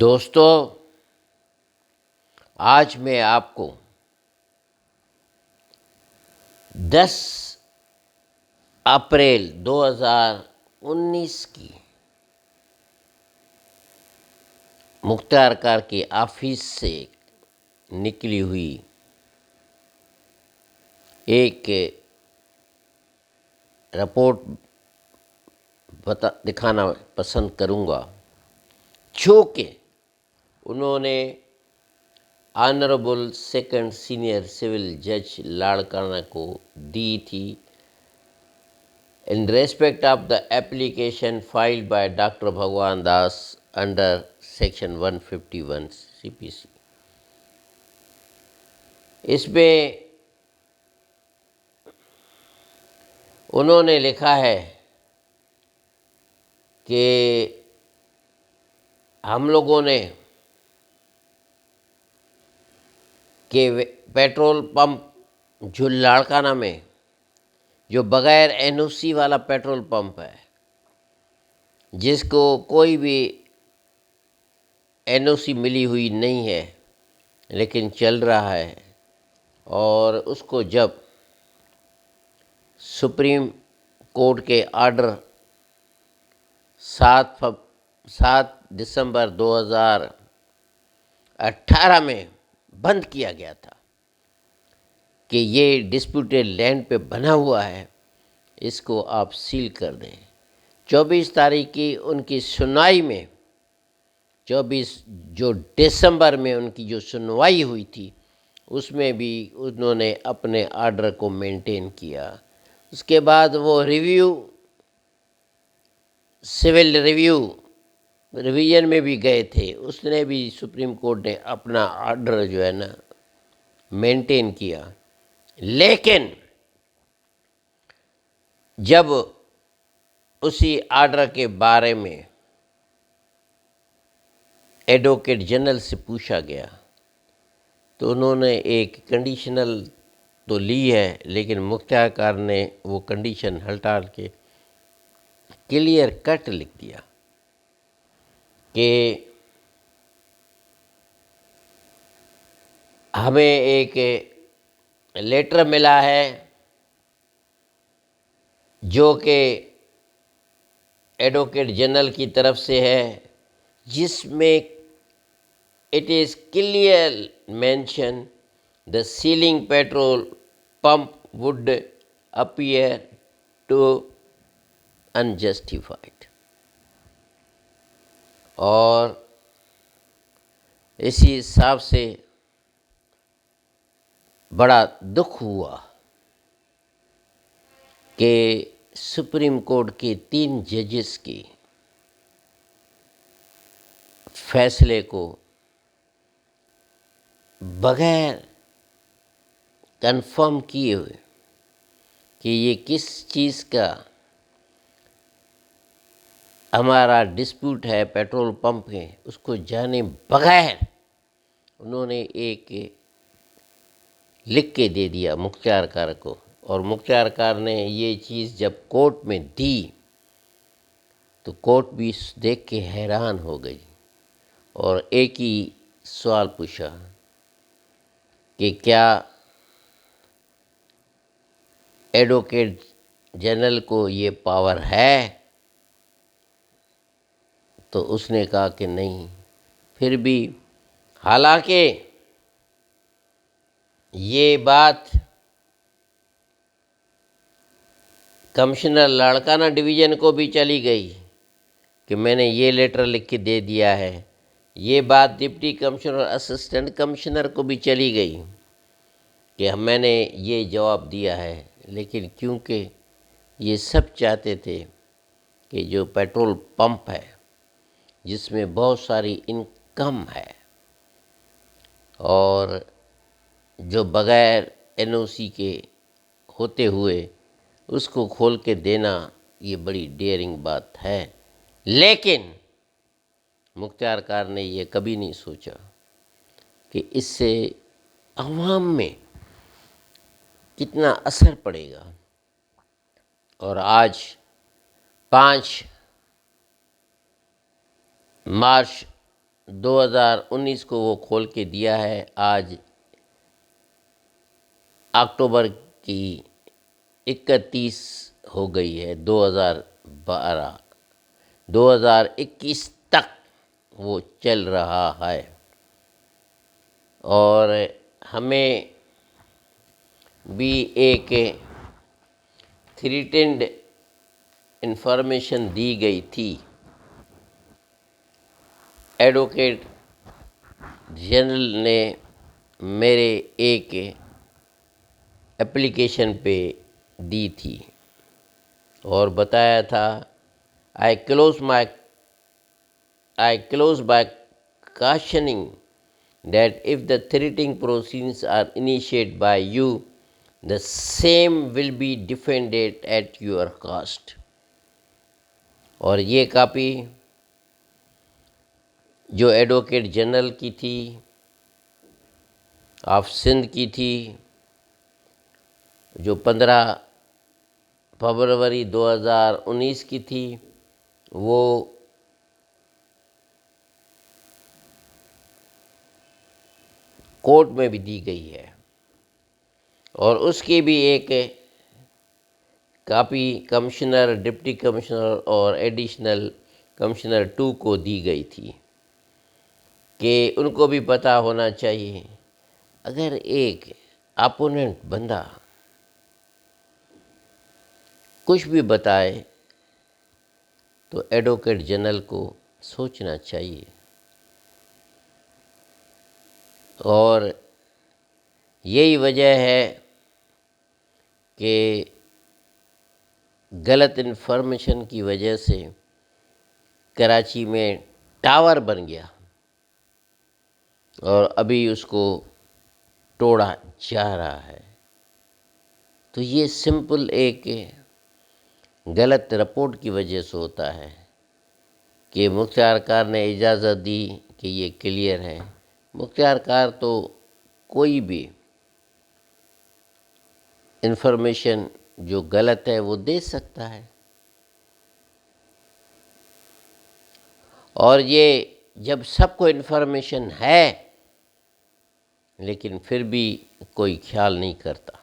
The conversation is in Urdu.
دوستو، آج میں آپ کو 10 اپریل 2019 کی مختار کار کے آفس سے نکلی ہوئی ایک رپورٹ دکھانا پسند کروں گا، جو کہ انہوں نے آنریبل سیکنڈ سینئر سول جج لاڑکانہ کو دی تھی in respect of the application filed by Dr. Bhagwan Das under section 151 CPC. اس میں انہوں نے لکھا ہے کہ ہم لوگوں نے کہ پیٹرول پمپ جو لاڑکانہ میں جو بغیر این او سی والا پیٹرول پمپ ہے، جس کو کوئی بھی این او سی ملی ہوئی نہیں ہے لیکن چل رہا ہے، اور اس کو جب سپریم کورٹ کے آرڈر 7 دسمبر 2018 میں بند کیا گیا تھا کہ یہ ڈسپیوٹیڈ لینڈ پہ بنا ہوا ہے، اس کو آپ سیل کر دیں۔ 24 تاریخ کی ان کی سنوائی میں 24 جو دسمبر میں ان کی جو سنوائی ہوئی تھی، اس میں بھی انہوں نے اپنے آرڈر کو مینٹین کیا۔ اس کے بعد وہ سول ریویژن میں بھی گئے تھے، اس نے بھی سپریم کورٹ نے اپنا آرڈر جو ہے نا مینٹین کیا، لیکن جب اسی آرڈر کے بارے میں ایڈوکیٹ جنرل سے پوچھا گیا تو انہوں نے ایک کنڈیشنل تو لی ہے، لیکن مختار کار نے وہ کنڈیشن ہٹا کے کلیئر کٹ لکھ دیا کہ ہمیں ایک لیٹر ملا ہے جو کہ ایڈوکیٹ جنرل کی طرف سے ہے، جس میں it is clear mention the sealing petrol pump would appear to unjustified، اور اسی حساب سے بڑا دکھ ہوا کہ سپریم کورٹ کے 3 ججز کی فیصلے کو بغیر کنفرم کیے ہوئے کہ یہ کس چیز کا ہمارا ڈسپیوٹ ہے پیٹرول پمپ ہے، اس کو جانے بغیر انہوں نے ایک لکھ کے دے دیا مختار کار کو، اور مختار کار نے یہ چیز جب کورٹ میں دی تو کورٹ بھی دیکھ کے حیران ہو گئی، اور ایک ہی سوال پوچھا کہ کیا ایڈوکیٹ جنرل کو یہ پاور ہے؟ تو اس نے کہا کہ نہیں۔ پھر بھی حالانکہ یہ بات کمشنر لاڑکانہ ڈویژن کو بھی چلی گئی کہ میں نے یہ لیٹر لکھ کے دے دیا ہے، یہ بات ڈپٹی کمشنر اسسٹنٹ کمشنر کو بھی چلی گئی کہ میں نے یہ جواب دیا ہے، لیکن کیونکہ یہ سب چاہتے تھے کہ جو پیٹرول پمپ ہے جس میں بہت ساری انکم ہے اور جو بغیر این او سی کے ہوتے ہوئے اس کو کھول کے دینا یہ بڑی ڈیئرنگ بات ہے، لیکن مختار کار نے یہ کبھی نہیں سوچا کہ اس سے عوام میں کتنا اثر پڑے گا۔ اور آج 5 مارچ 2019 کو وہ کھول کے دیا ہے. آج اکتوبر کی 31 ہو گئی ہے. 2021 تک وہ چل رہا ہے. اور ہمیں بھی ایک تھریٹنڈ انفارمیشن دی گئی تھی. ایڈوکیٹ جنرل نے میرے ایک اپلیکیشن پہ دی تھی اور بتایا تھا I close by cautioning that if the threatening proceedings are initiated by you, the same will be defended at your cost. اور یہ کاپی جو ایڈوکیٹ جنرل کی تھی آف سندھ کی تھی، جو 15 فروری 2019 کی تھی، وہ کورٹ میں بھی دی گئی ہے. اور اس کی بھی ایک کاپی کمشنر، ڈپٹی کمشنر اور ایڈیشنل کمشنر 2 کو دی گئی تھی کہ ان کو بھی پتہ ہونا چاہیے اگر ایک اپوننٹ بندہ کچھ بھی بتائے تو ایڈوکیٹ جنرل کو سوچنا چاہیے. اور یہی وجہ ہے کہ غلط انفارمیشن کی وجہ سے کراچی میں ٹاور بن گیا اور ابھی اس کو توڑا جا رہا ہے. تو یہ سمپل ایک غلط رپورٹ کی وجہ سے ہوتا ہے کہ مختار کار نے اجازت دی کہ یہ کلیئر ہے. مختار کار تو کوئی بھی انفارمیشن جو غلط ہے وہ دے سکتا ہے. اور یہ جب سب کو انفارمیشن ہے لیکن پھر بھی کوئی خیال نہیں کرتا.